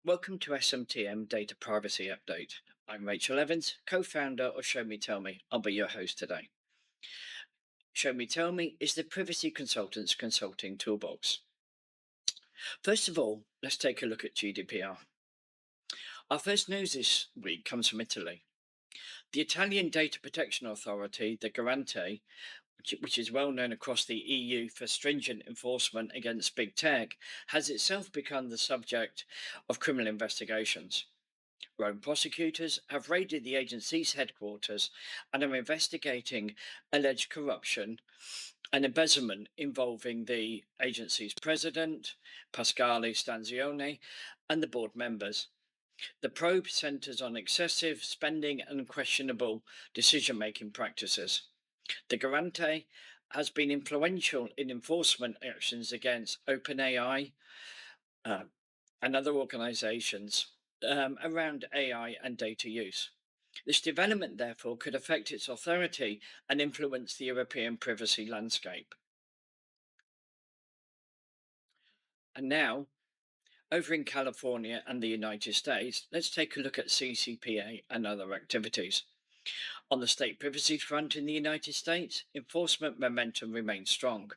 Welcome to SMTM Data Privacy Update. I'm Rachel Evans, co-founder of Show Me Tell Me. I'll be your host today. Show Me Tell Me is the privacy consultants consulting toolbox. First of all, let's take a look at GDPR. Our first news this week comes from Italy. The Italian Data Protection Authority, the Garante, which is well known across the EU for stringent enforcement against big tech, has itself become the subject of criminal investigations. Rome prosecutors have raided the agency's headquarters and are investigating alleged corruption and embezzlement involving the agency's president, Pasquale Stanzione, and the board members. The probe centres on excessive spending and questionable decision making practices. The Garante has been influential in enforcement actions against OpenAI uh, and other organisations around AI and data use. This development, therefore, could affect its authority and influence the European privacy landscape. And now, over in California and the United States, let's take a look at CCPA and other activities. On the state privacy front in the United States, enforcement momentum remains strong.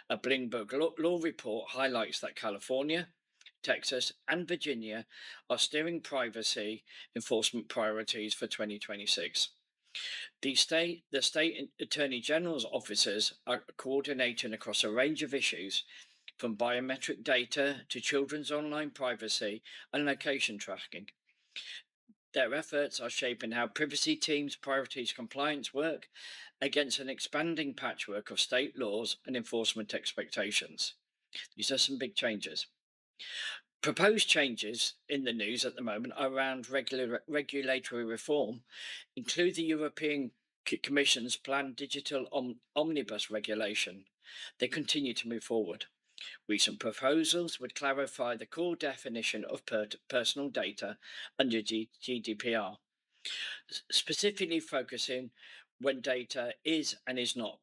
A Bloomberg law report highlights that California, Texas, and Virginia are steering privacy enforcement priorities for 2026. The state attorney general's offices are coordinating across a range of issues, from biometric data to children's online privacy and location tracking. Their efforts are shaping how privacy teams prioritize compliance work against an expanding patchwork of state laws and enforcement expectations. These are some big changes. Proposed changes in the news at the moment around regulatory reform include the European Commission's planned digital omnibus regulation. They continue to move forward. Recent proposals would clarify the core definition of personal data under GDPR, specifically focusing when data is and is not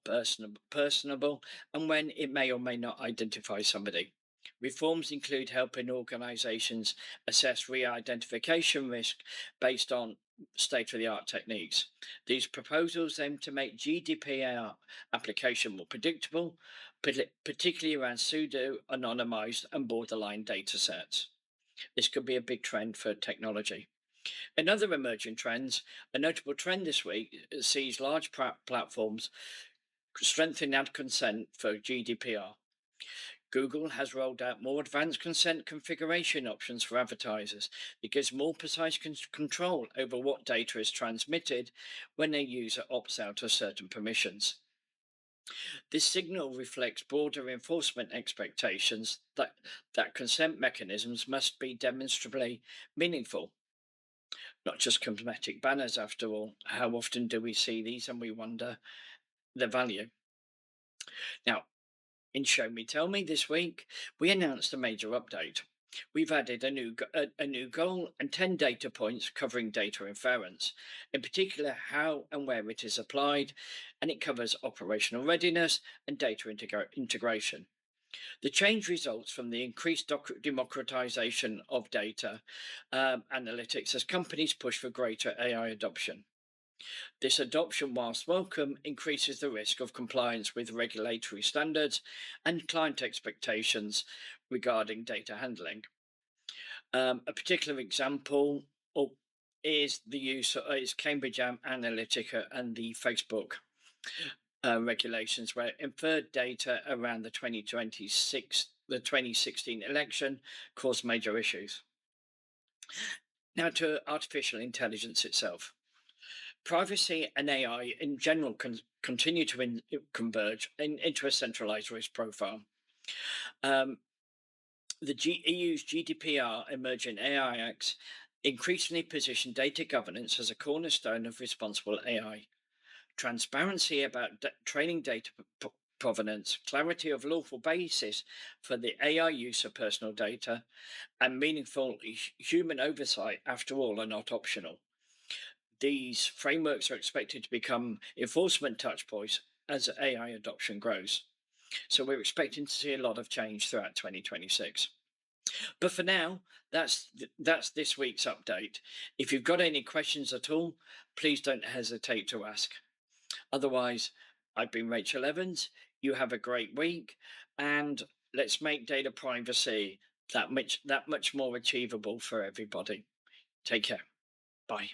personable and when it may or may not identify somebody. Reforms include helping organisations assess re-identification risk based on state-of-the-art techniques. These proposals aim to make GDPR application more predictable, particularly around pseudo-anonymised and borderline data sets. This could be a big trend for technology. In other emerging trends, a notable trend this week sees large platforms strengthen ad consent for GDPR. Google has rolled out more advanced consent configuration options for advertisers. It gives more precise control over what data is transmitted when a user opts out of certain permissions. This signal reflects broader enforcement expectations that consent mechanisms must be demonstrably meaningful, not just cosmetic banners, after all. How often do we see these and we wonder the value? Now, in Show Me Tell Me this week, we announced a major update. We've added a new goal and 10 data points covering data inference, in particular how and where it is applied, and it covers operational readiness and data integration. The change results from the increased democratization of data analytics as companies push for greater AI adoption. This adoption, whilst welcome, increases the risk of compliance with regulatory standards and client expectations regarding data handling. A particular example is the use is Cambridge Analytica and the Facebook regulations, where inferred data around the 2016 election caused major issues. Now to artificial intelligence itself. Privacy and AI in general continue to converge into a centralized risk profile. The EU's GDPR Emerging AI Acts increasingly position data governance as a cornerstone of responsible AI. Transparency about training data provenance, clarity of lawful basis for the AI use of personal data, and meaningful human oversight, after all, are not optional. These frameworks are expected to become enforcement touchpoints as AI adoption grows. So we're expecting to see a lot of change throughout 2026. But for now, that's this week's update. If you've got any questions at all, please don't hesitate to ask. Otherwise, I've been Rachel Evans. You have a great week, and let's make data privacy that much more achievable for everybody. Take care. Bye.